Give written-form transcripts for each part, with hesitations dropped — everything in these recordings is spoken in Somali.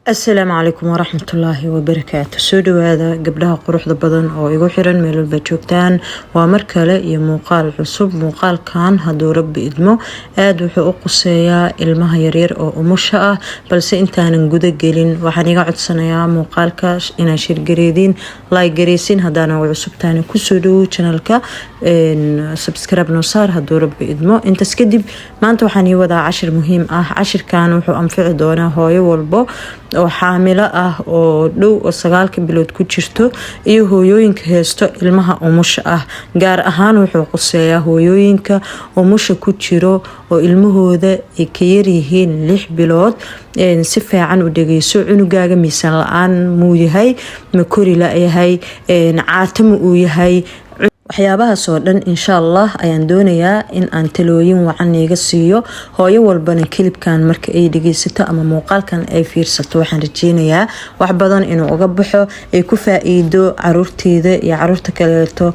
السلام عليكم ورحمة الله وبركاته. سودو هذا قبلها قروح ضبضن أو يقول حرن من البجوكتان ومركلة يموقال عصب موقال كان هدو رب إدمو آدو حقوق السيا المها يرير أو مشاء بلس إنتان نجود جيلين وحنيقع عد سنة موقال كاش إن شير جريدين لايك جريسين هدانا وعصب تاني كسودو channelka سبسكرايب نصار هدو رب إدمو انت سكدب ما انتو حني وضع 10 مهم عشر كانوا وحو أنفع دونا هاي والبو oo xaamilo ah oo dhow oo 9 bilood ku jirto iyo hooyooyinka heesto ilmaha umusha ah gaar ahaan wuxuu quseeyaa hooyooyinka umusha ku jiro oo ilmahooda ay ka yar yihiin 6 bilood si fiican u dhageyso cunugaaga miisaan la'aan muu yahay ma kori la yahay caatamo uu yahay waxyaabaha soo dhan insha Allah ayaan doonayaa in aan talooyin wacan iga siiyo hooyo walbana kilibkan marka ay dhageysato ama muuqaalkan ay fiirsato waxaan rajeynayaa wax badan inuu uga baxo ay ku faa'iido caruurteeda iyo caruurta kaleeto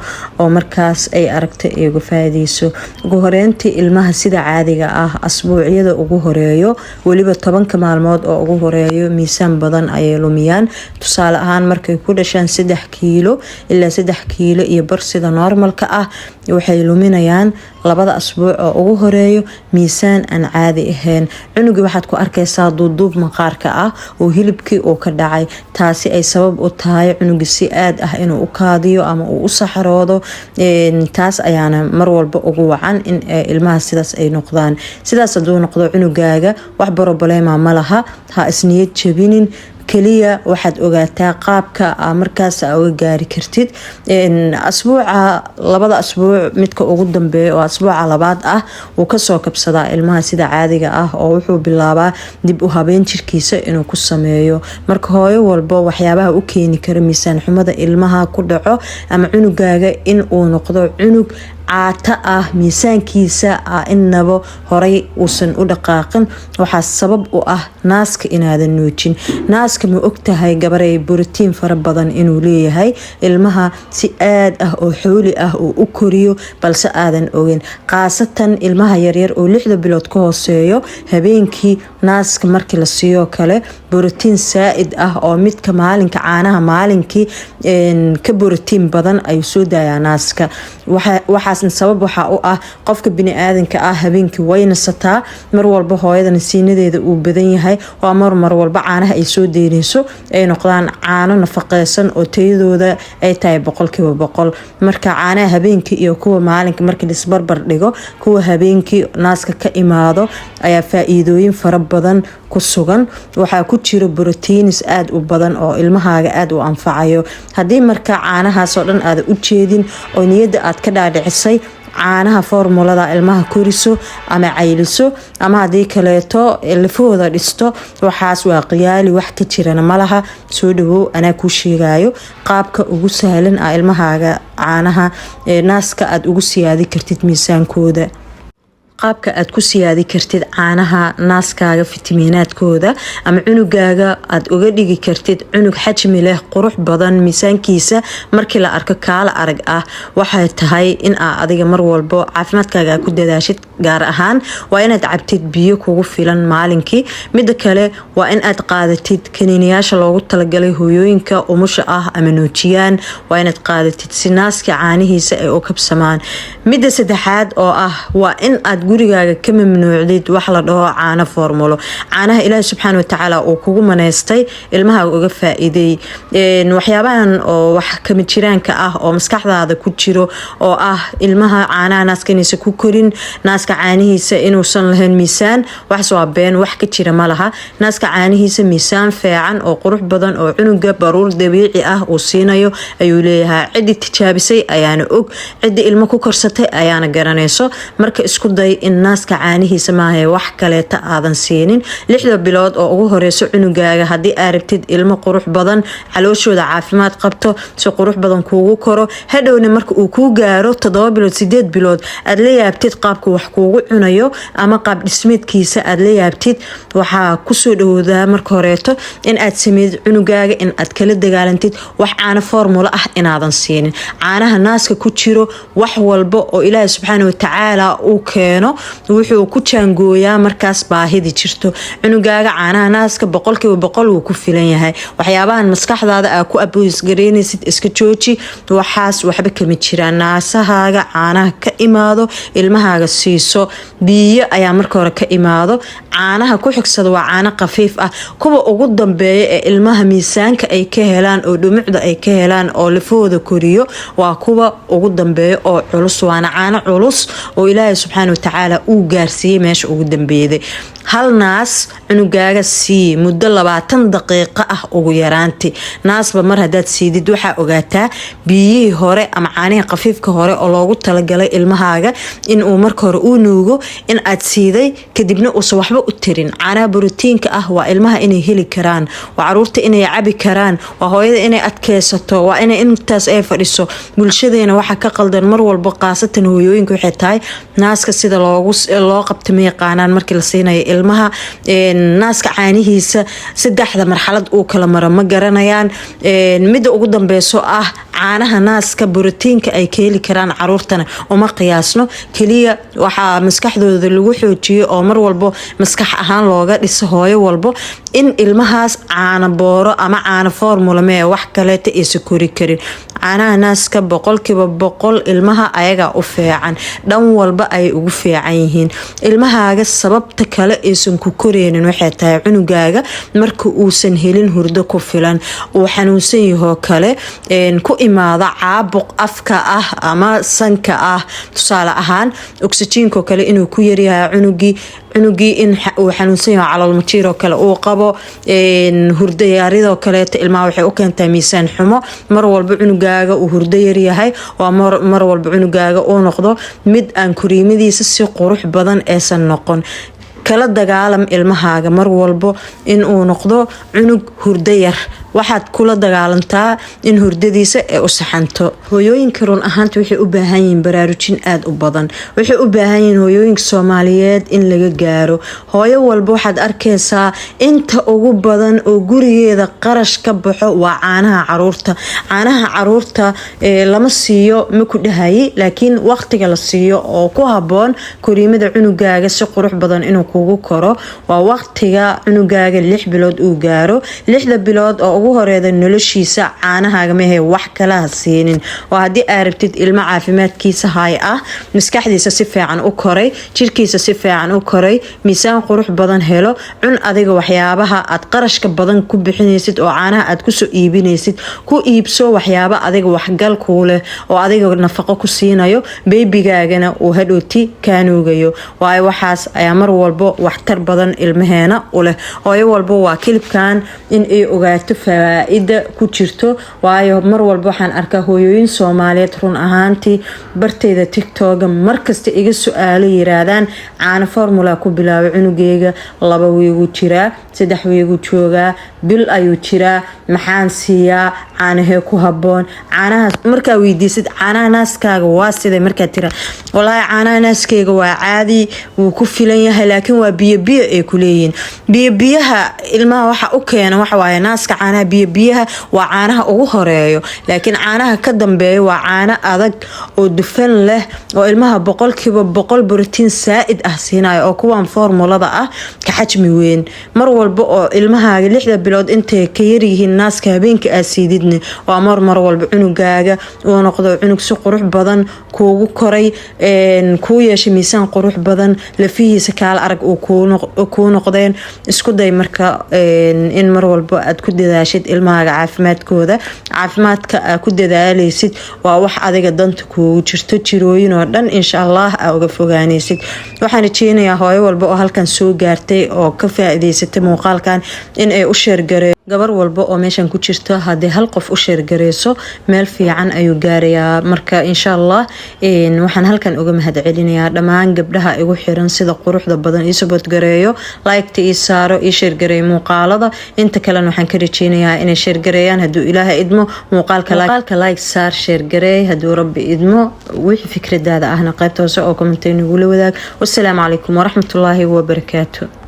oo markaas ay aragtay ay uga faa'iideyso ugu horeyntii ilmaha sida caadiga ah asbuucyada ugu horeeyo waliba 10 maalmood oo ugu horeeyo miisaan badan ay lumiyaan tusaale ahaan markay ku dhashaan 3 kiilo ilaa 3 kiilo iyo bar sida normalka ah waxay luminayaan labada asbuuc oo ugu horeeyo miisaan aan caadi ahayn cunuga waxaad ku arkaysaa duuduub maqaarka ah oo hilibkii oo ka dhacay taasi ay sabab u tahay cunuga si aad ah inuu u kaadiyo ama uu u saxaroodo taas ayaana mar walba ugu wacan in ilmaha sidaas ay noqdaan sidaas haduu noqdo cunugaaga wax problema ma laha ha isniyad jabinin kaliya waxaad ogaataa qaabka markaas uga gaari kartid asbuuca labada asbuuc midka ugu dambeeyo oo asbuuca labaad ah uu ka soo kabsadaa ilmaha sida caadiga ah oo wuxuu bilaabaa dib u habeen jirkiisa inuu ku sameeyo marka hooyo walba waxyaabaha u keeni kara miisaan xumada ilmaha ku dhaco ama cunugaaga in uu noqdo cunug caata ah miisaankiisa inaba horay uusan u dhaqaaqin waxa sabab u ah naaska inaadan nuujin naaska ma ogtahay gabaray borotiin fara badan inuu leeyahay ilmaha si aad ah oo xooli ah oo u koriyo balse aadan ogin qaasatan ilmaha yaryar oo 6 bilood ka hooseeyo habeenkii naaska markii la siiyo kale borotiin saa'id ah oo midka maalinka caanaha maalinkii ka borotiin badan ay soo daayaan naaska waxa sabab waxa u ah qofka bini aadanka ah habeenkii waynasataa mar walba hooyada nasiinadeeda uu badan yahay waa mar walba caanaha ay soo deynayso ay noqdaan caano nafaqeysan oo tayadooda ay tahay 100% marka caanaha habeenkii iyo kuwa maalinka markii la isbarbar dhigo kuwa habeenkii naaska ka imaado ayaa faa'iidooyin fara badan ku sugan waxa ku jira borotiinis aad u badan oo ilmahaaga aad u anfacayo hadii marka caanahaas oo dhan aad u jeedin oo niyada aad ka dhaadhicisay caanaha formulada ilmaha koriso ama cayliso ama hadii kaleeto lafooda dhisto waxaas waa qiyaali wax ka jirana malaha soo dhawow ana ku sheegayo qaabka ugu sahlan ilmahaaga caanaha naaska aad ugu siyaadi kartid miisaankooda qaabka aad ku siyaadi kartid caanaha naaskaaga fitamiinaadkooda ama cunugaaga aad uga dhigi kartid cunug xajmi leh qurux badan miisaankiisa markii la arko kaala arag ah waxay tahay in adiga mar walba caafimaadkaaga ku dadaashid gaar ahaan waa inaad cabtid biyo kugu filan maalinkii mid kale waa in aad qaadatid kaniiniyaasha loogu talagalay hooyooyinka umusha ah ama nuujiyaan waa inaad qaadatid si naaska caanihiisa ay u kabsamaan mid saddexaad oo ah waa in aad gurigaaga ka mamnuucdid wax la dhaho caano formulo caanaha Ilaahay subxaanahu wa ta'ala oo kugu maneystay ilmaha uga faa'iiday waxyaabahan oo wax kama jiraanka ah oo maskaxdaada ku jiro oo ah ilmaha caanaha naaskiisa ku korin naaska caanihiisa inuusan lahayn miisaan wax soo been wax ka jira malaha naaska caanihiisa miisaan fiican oo qurux badan oo cunuga baruur dabiici ah oo siinayo ayuu leeyahay cidi tijaabisay ayaana og cidi ilmo ku korsatay ayaana garanayso marka isku day in naaska caanihiisa maahay wax kaleeta aadan siinin 6 bilood oo ugu horeyso cunugaaga hadii aad rabtid ilmo qurux badan calooshooda caafimaad qabto si qurux badan kuugu koro hadhowna marka uu ku gaaro 7 bilood 8 bilood aad la yaabtid qaabka wax kuugu cunayo ama qaab dhismeedkiisa aad la yaabtid waxa ku soo dhawoodaa marka horeeto in aad sameeyid cunugaaga in aad kala dagaalantid wax caano formula ah inaadan siinin caanaha naaska ku jiro wax walba oo Ilaahay subxaanahu wa ta'ala uu keeno keeno wuxuu ku jaangooyaa markaas baahidi jirto. cunugaaga caanaha naaska 100% wuu ku filan yahay. waxyaabahan maskaxdaada aa ku abuse gareynaysid iska jooji, waxaas waxba kama jiraan. naasahaaga caanaha ka imaado ilmahaaga siiso. biyo ayaa marka hore ka imaado. caanaha ku xigsada waa caano qafiif ah. kuwa ugu dambeeya ee ilmaha miisaanka ay ka helaan oo dhumucda ay ka helaan oo lafooda koriyo waa kuwa ugu dambeeya oo culus. waana caano culus oo ilaahay subxaanahu wa tacaala uu gaarsiiyey meesha ugu dambeeyay. hal naas cunugaaga sii muddo 20 daqiiqo ah ugu yaraanti. naasba mar hadaad siidid waxaa ogaataa biyihii hore ama caanaha qafiifka hore oo loogu talagalay ilmahaaga in uu marka hore uu nuugo in aad siiday kadibna uusan waxba u tirin. caanaha borotiinka ah waa ilmaha inay heli karaan, waa caruurta inay cabi karaan, waa hooyada inay adkeysato, waa inay intaas ay fadhiso. bulshadeena waxa ka qaldan mar walba qaasatan hooyooyinka waxay tahay naaska sida loo qabto ma yaqaanaan markii la siinayo ilmaha. naaska caanihiisa saddexda marxalad uu kala maro ma garanayaan. midda ugu dambeyso ah caanaha naaska borotiinka ay ka heli karaan caruurtana uma qiyaasno. kaliya waxaa maskaxdooda lagu xoojiyo oo mar walbo maskax ahaan looga dhiso hooyo walbo in ilmahaas caano booro ama caano formula mee wax kaleeta aysan kori karin. caanaha naaska 100% ilmaha ayaga u fiican, dhan walba ay ugu fiican yihiin. ilmahaaga sababta kale aysan ku koreynin waxay tahay cunugaaga marka uusan helin hurdo ku filan, uu xanuunsan yahay kale ku imaada caabuq afka ah ama sanka ah. tusaale ahaan oxygenka kale inuu ku yaryahay cunugii in uu xanuunsan yahay calool majiiro kale uu qabo. hurdo yaarido kale ilmaha waxay u keentaa miisaan xumo. mar walba cunugaaga uu hurdo yar yahay waa mar walba cunugaaga uu noqdo mid aan koriimadiisa si qurux badan aysan noqon. kala dagaalam ilmahaaga mar walbo in uu noqdo cunug hurdo yar. waxaad kula dagaalantaa in hurdadiisa ay u saxanto. hooyooyinka run ahaanta waxay u baahan yihiin baraarujin aad u badan. waxay u baahan yihiin hooyooyinka Soomaaliyeed in laga gaaro. hooyo walba waxaad arkaysaa inta ugu badan oo gurigeeda qarash ka baxo waa caanaha caruurta. caanaha caruurta lama siiyo ma ku dhahay, laakiin waqtiga la siiyo oo ku haboon koriimada cunugaaga si qurux badan inuu kugu koro waa waqtiga cunugaaga 6 bilood uu gaaro. 6 bilood oo ugu horeeda noloshiisa caanahaaga ma hay wax kala siinin. oo hadii aad rabtid ilmo caafimaadkiisa hay ah, maskaxdiisa si fiican u koray, jirkiisa si fiican u koray, miisaan qurux badan helo, cun adiga waxyaabaha aad qarashka badan ku bixinaysid oo caanaha aad ku soo iibinaysid ku iibso waxyaabo adiga waxgal ku leh oo adiga nafaqo ku siinayo babygaagana uu hadhooti kaanuugayo. waayo waxaas ayaa mar walba waxtar badan ilmaheena u leh. hooyo walba waa kilibkan in ay ogaato faa'iido ku jirto. waayo mar walba waxaan arkaa hooyooyin Soomaaliyeed run ahaantii bartayda TikTok markasta iga su'aalo yiraahdaan caano formula ku bilaabay cunugeyga 2 wiigu jiraa, 3 wiigu joogaa, bil ayuu jiraa, maxaan siiyaa, caanaha ku haboon. caanaha markaa weydiisid caanaha naaskaaga waa sidee markaa tira walahi caanaha naaskeyga waa caadi wuu ku filan yahay laakiin waa biyo ay ku leeyihiin. biyaha ilmaha waxa u keena waxa waaye naaska caanaha biyaha waa caanaha ugu horeeyo, laakiin caanaha ka dambeeyo waa caano adag oo dufan leh oo ilmaha 100% borotiin saa'id ah siinayo oo kuwan formulada ah ka xajmi weyn. mar walba oo ilmahaaga 6 bilood intay ka yar yihiin naaska habeenkii aad siididna waa mar walba cunugaaga uu noqdo cunug si qurux badan kuugu koray, ku yeeshay miisaan qurux badan, lafihiisa kala arag uu ku noqdeen. isku day marka in mar walba aad ku dadaashid ilmahaaga caafimaadka aad ku dadaalaysid waa wax adiga danta kuugu jirto. jirooyin oo dhan insha Allah aad uga fogaanaysid. waxaan rajeynayaa hooyo walba oo halkan soo gaartay oo ka faa'iideysatay muuqaalkan in ay u sheergareeyo gabar walba oo meeshan ku jirto. hadii hal qof u sheergareyso meel fiican ayuu gaarayaa. marka insha Allah waxaan halkan uga mahadcelinayaa dhammaan gabdhaha igu xiran sida quruxda badan ii support gareeyo, like-ta ii saaro, ii sheergareeyo muuqaalada. inta kale waxaan ka rajeynayaa inay sheergareeyaan haduu Ilaahay idmo. muuqaalka like saar, sheergareey haduu Rabbi idmo. wixii fikradaada ahna qaybta hoose oo comment-ka nagu la wadaag. wassalaamu calaykum waraxmatullaahi wabarakaatuh.